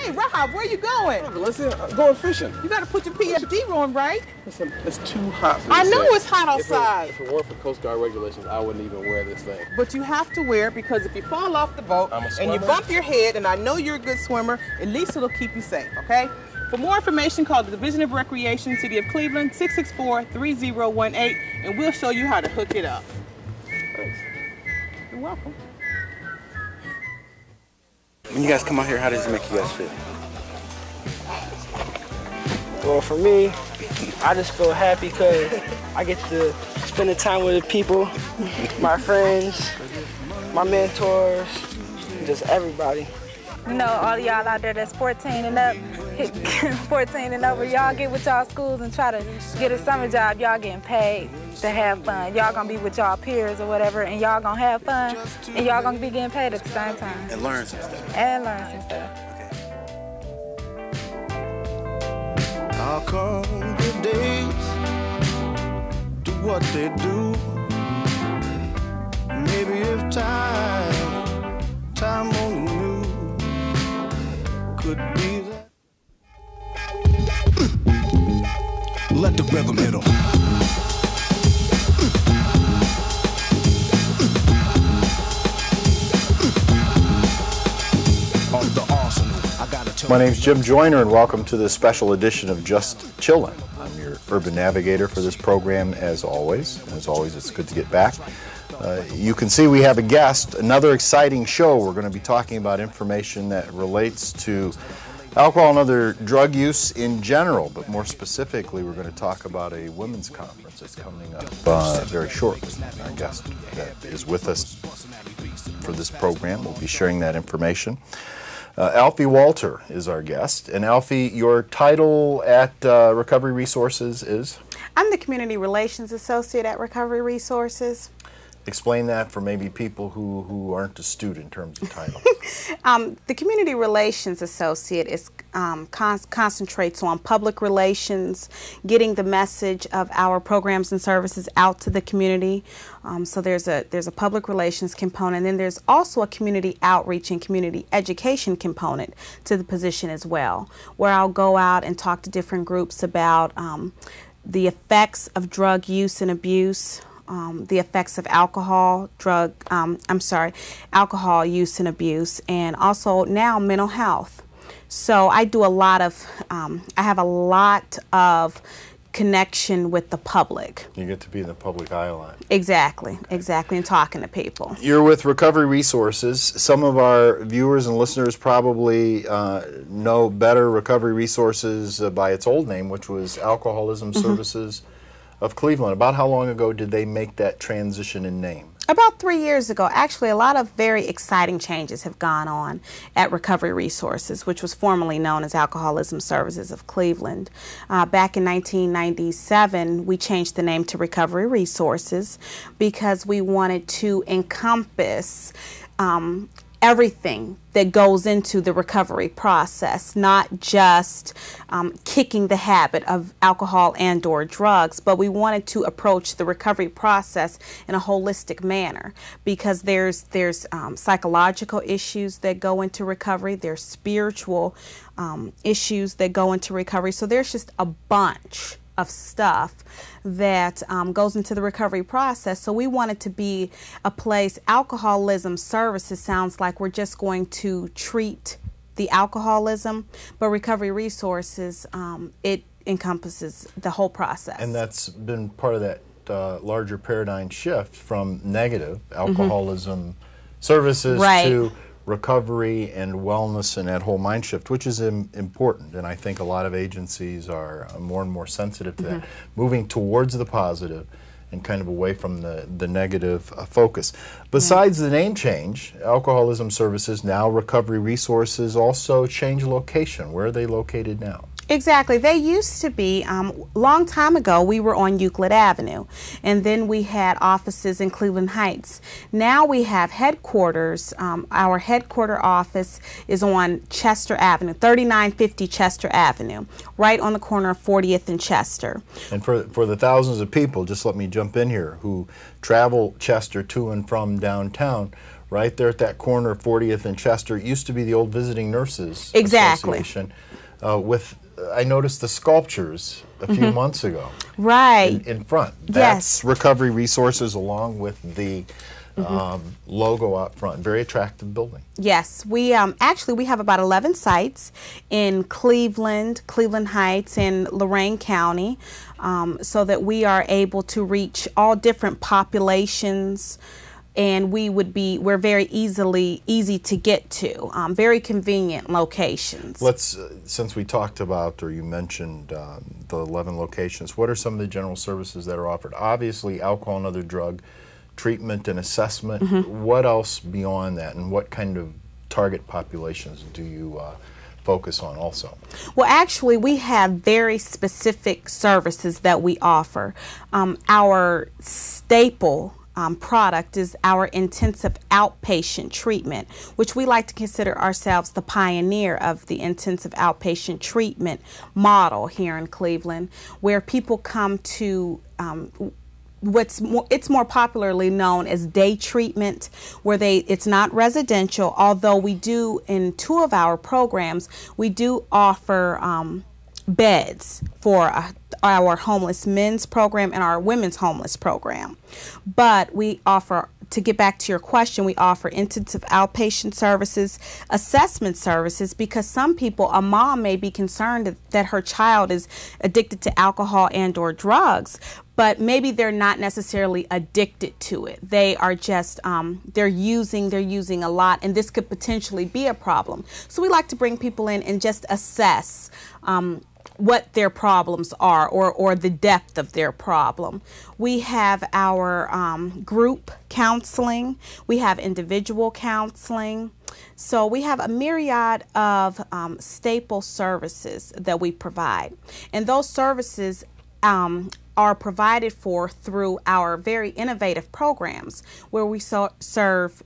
Hey, Rob, where you going? Look, listen, I'm going fishing. You got to put your PhD on, right? Listen, it's too hot for this I know thing. it's hot outside. If it weren't for Coast Guard regulations, I wouldn't even wear this thing. But you have to wear it because if you fall off the boat and you bump your head, and I know you're a good swimmer, at least it'll keep you safe, okay? For more information, call the Division of Recreation, City of Cleveland, 664-3018, and we'll show you how to hook it up. Thanks. You're welcome. When you guys come out here, how does it make you guys feel? Well, for me, I just feel happy because I get to spend the time with the people, my friends, my mentors, just everybody. You know, all y'all out there that's 14 and up, 14 and over, y'all get with y'all schools and try to get a summer job. Y'all getting paid to have fun. Y'all gonna be with y'all peers or whatever, and y'all gonna have fun, and y'all gonna be getting paid at the same time. And learn some stuff. And learn some stuff. How come the days do what they do? Maybe if time only knew, could be that. Let the rhythm hit 'em. My name's Jim Joyner, and welcome to this special edition of Just Chillin. I'm your urban navigator for this program, as always. As always, it's good to get back. You can see we have a guest, another exciting show. We're going to be talking about information that relates to alcohol and other drug use in general, but more specifically, we're going to talk about a women's conference that's coming up very shortly. Our guest that is with us for this program will be sharing that information. Alfie Walter is our guest. And Alfie, your title at Recovery Resources is? I'm the Community Relations Associate at Recovery Resources. Explain that for maybe people who aren't astute in terms of title. The Community Relations Associate is concentrates on public relations, getting the message of our programs and services out to the community. So there's a public relations component, and then there's also a community outreach and community education component to the position as well, where I'll go out and talk to different groups about the effects of drug use and abuse, the effects of alcohol use and abuse, and also now mental health. So I do a lot of, I have a lot of connection with the public. You get to be in the public eye line. Exactly, and talking to people. You're with Recovery Resources. Some of our viewers and listeners probably know better Recovery Resources by its old name, which was Alcoholism Services of Cleveland. About how long ago did they make that transition in name? About 3 years ago. Actually, a lot of very exciting changes have gone on at Recovery Resources, which was formerly known as Alcoholism Services of Cleveland. Back in 1997, we changed the name to Recovery Resources because we wanted to encompass everything that goes into the recovery process, not just kicking the habit of alcohol and/or drugs, but we wanted to approach the recovery process in a holistic manner because there's psychological issues that go into recovery, there's spiritual issues that go into recovery, so there's just a bunch of stuff that goes into the recovery process. So we want it to be a place. Alcoholism Services sounds like we're just going to treat the alcoholism, but Recovery Resources, it encompasses the whole process. And that's been part of that larger paradigm shift from negative alcoholism services to recovery and wellness and that whole mind shift, which is important. And I think a lot of agencies are more and more sensitive to that, moving towards the positive and kind of away from the negative focus. Besides the name change, Alcoholism Services, now Recovery Resources, also change location. Where are they located now? Exactly. They used to be, long time ago, we were on Euclid Avenue, and then we had offices in Cleveland Heights. Now we have headquarters. Our headquarter office is on Chester Avenue, 3950 Chester Avenue, right on the corner of 40th and Chester. And for the thousands of people, just let me jump in here, who travel Chester to and from downtown, right there at that corner of 40th and Chester. It used to be the old Visiting Nurses Exactly. Association. I noticed the sculptures a few months ago. Right. In front. Yes. That's Recovery Resources along with the logo out front. Very attractive building. Yes, we actually we have about 11 sites in Cleveland, Cleveland Heights, and Lorain County, so that we are able to reach all different populations, and we're very easy to get to, very convenient locations. Let's since we talked about, or you mentioned the 11 locations, what are some of the general services that are offered? Obviously, alcohol and other drug treatment and assessment. What else beyond that, and what kind of target populations do you focus on also? Well, actually, we have very specific services that we offer. Our staple product is our intensive outpatient treatment, which we like to consider ourselves the pioneer of the intensive outpatient treatment model here in Cleveland, where people come to it's more popularly known as day treatment, where it's not residential, although we do, in 2 of our programs, we do offer beds for our homeless men's program and our women's homeless program. But we offer, to get back to your question, we offer intensive outpatient services, assessment services, because some people, a mom may be concerned that her child is addicted to alcohol and or drugs, but maybe they're not necessarily addicted to it. They are just, they're using a lot, and this could potentially be a problem. So we like to bring people in and just assess what their problems are, or the depth of their problem. We have our group counseling. We have individual counseling. So we have a myriad of staple services that we provide. And those services are provided for through our very innovative programs, where we serve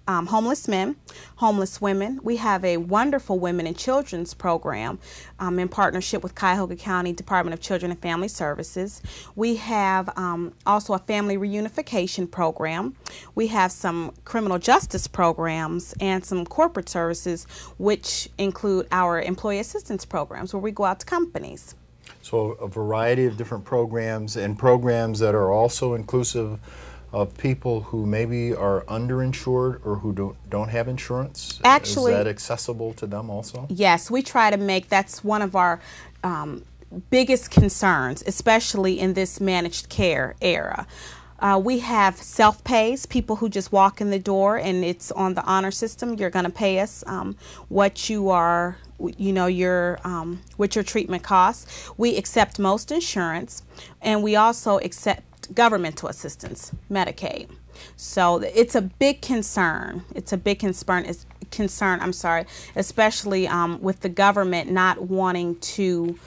homeless men, homeless women. We have a wonderful women and children's program in partnership with Cuyahoga County Department of Children and Family Services. We have also a family reunification program. We have some criminal justice programs and some corporate services, which include our employee assistance programs, where we go out to companies. So a variety of different programs, and programs that are also inclusive of people who maybe are underinsured or who don't have insurance. Actually, is that accessible to them also? Yes, we try to make, that's one of our biggest concerns, especially in this managed care era. We have self-pays, people who just walk in the door and it's on the honor system. You're going to pay us what you are, what your treatment costs. We accept most insurance, and we also accept governmental assistance, Medicaid. So it's a big concern. It's a big concern, especially with the government not wanting to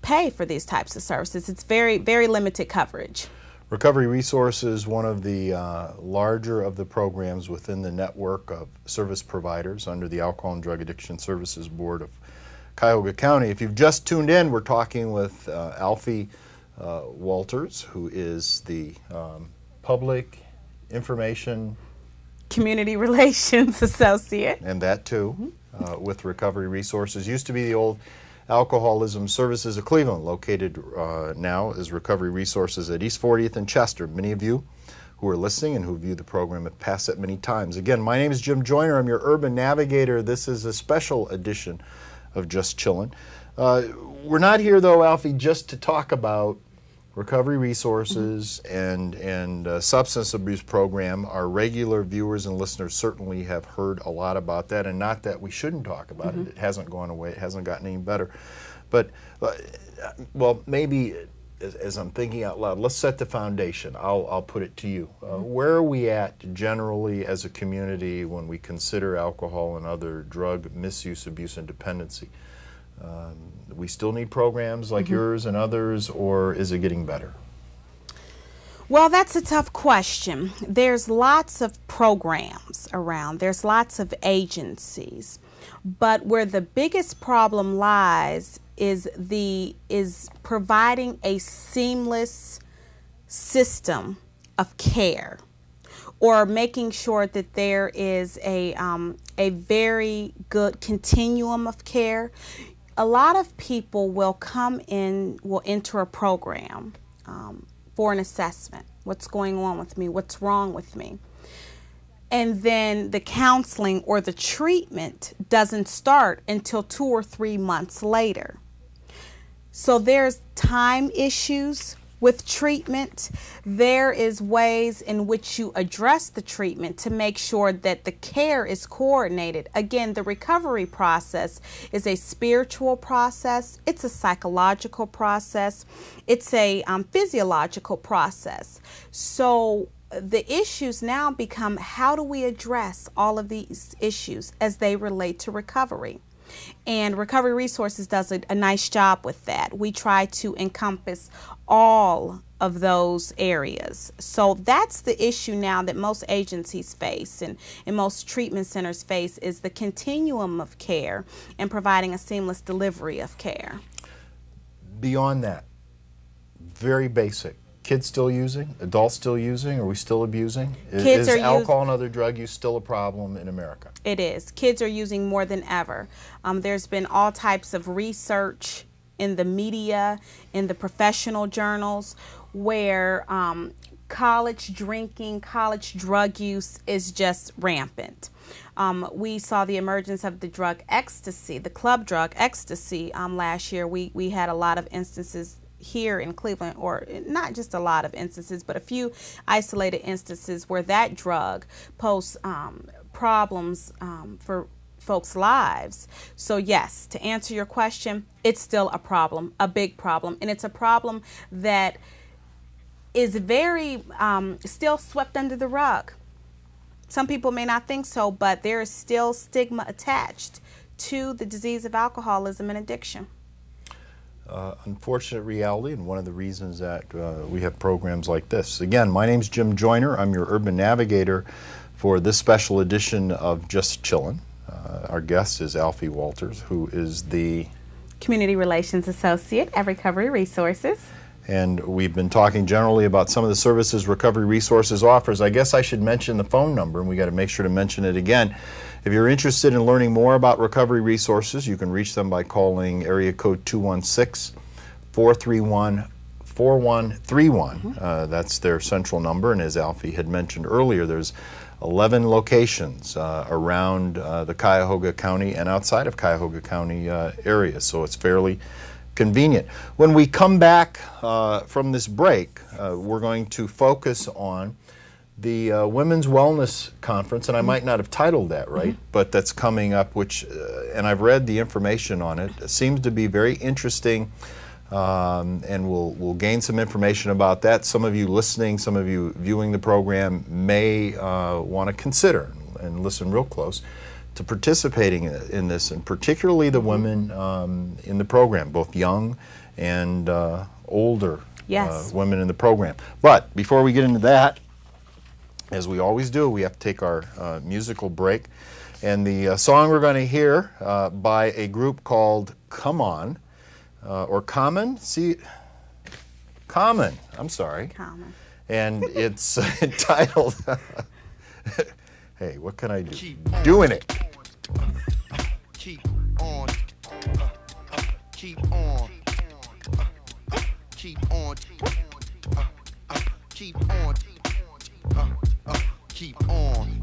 pay for these types of services. It's very, very limited coverage. Recovery Resources, one of the larger of the programs within the network of service providers under the Alcohol and Drug Addiction Services Board of Cuyahoga County. If you've just tuned in, we're talking with Alfie Walters, who is the Public Information Community Relations Associate. And that too, with Recovery Resources. Used to be the old Alcoholism Services of Cleveland, located now as Recovery Resources at East 40th and Chester. Many of you who are listening and who view the program have passed it many times. Again, my name is Jim Joyner. I'm your urban navigator. This is a special edition of Just Chillin'. We're not here, though, Alfie, just to talk about Recovery Resources and substance abuse program. Our regular viewers and listeners certainly have heard a lot about that, and not that we shouldn't talk about it. It hasn't gone away. It hasn't gotten any better. But, well, maybe as I'm thinking out loud, let's set the foundation. I'll put it to you. Where are we at generally as a community when we consider alcohol and other drug misuse, abuse, and dependency? We still need programs like yours and others, or is it getting better? Well, that's a tough question. There's lots of programs around. There's lots of agencies. But where the biggest problem lies is providing a seamless system of care, or making sure that there is a very good continuum of care. A lot of people will enter a program for an assessment. What's going on with me? What's wrong with me? And then the counseling or the treatment doesn't start until 2 or 3 months later. So there's time issues with treatment. There is ways in which you address the treatment to make sure that the care is coordinated. Again, the recovery process is a spiritual process. It's a psychological process. It's a physiological process. So the issues now become, how do we address all of these issues as they relate to recovery? And Recovery Resources does a nice job with that. We try to encompass all of those areas. So that's the issue now that most agencies face and most treatment centers face, is the continuum of care and providing a seamless delivery of care. Beyond that, very basic. Kids still using? Adults still using? Are we still abusing? Is alcohol and other drug use still a problem in America? It is. Kids are using more than ever. There's been all types of research in the media, in the professional journals, where college drinking, college drug use is just rampant. We saw the emergence of the drug ecstasy, the club drug ecstasy last year. We had a lot of instances here in Cleveland, or not just a lot of instances, but a few isolated instances where that drug posed problems for folks' lives. So yes, to answer your question, it's still a problem, a big problem, and it's a problem that is very still swept under the rug. Some people may not think so, but there is still stigma attached to the disease of alcoholism and addiction. Unfortunate reality, and one of the reasons that we have programs like this. Again, my name's Jim Joyner. I'm your urban navigator for this special edition of Just Chillin'. Our guest is Alfie Walters, who is the Community Relations Associate at Recovery Resources. And we've been talking generally about some of the services Recovery Resources offers. I guess I should mention the phone number, and we got to make sure to mention it again. If you're interested in learning more about Recovery Resources, you can reach them by calling area code 216-431-4131. That's their central number, and as Alfie had mentioned earlier, there's 11 locations around the Cuyahoga County and outside of Cuyahoga County area, so it's fairly convenient. When we come back from this break, we're going to focus on the Women's Wellness Conference, and I might not have titled that right, but that's coming up, which, and I've read the information on it. It seems to be very interesting, and we'll gain some information about that. Some of you listening, some of you viewing the program may want to consider and listen real close to participating in this, and particularly the women in the program, both young and older women in the program. But before we get into that, as we always do, we have to take our musical break. And the song we're going to hear by a group called Come On, or Common, Common, I'm sorry. Common. And it's entitled, hey, what can I do? Doing it. Keep on. Keep on. Keep on. Keep on. Keep on.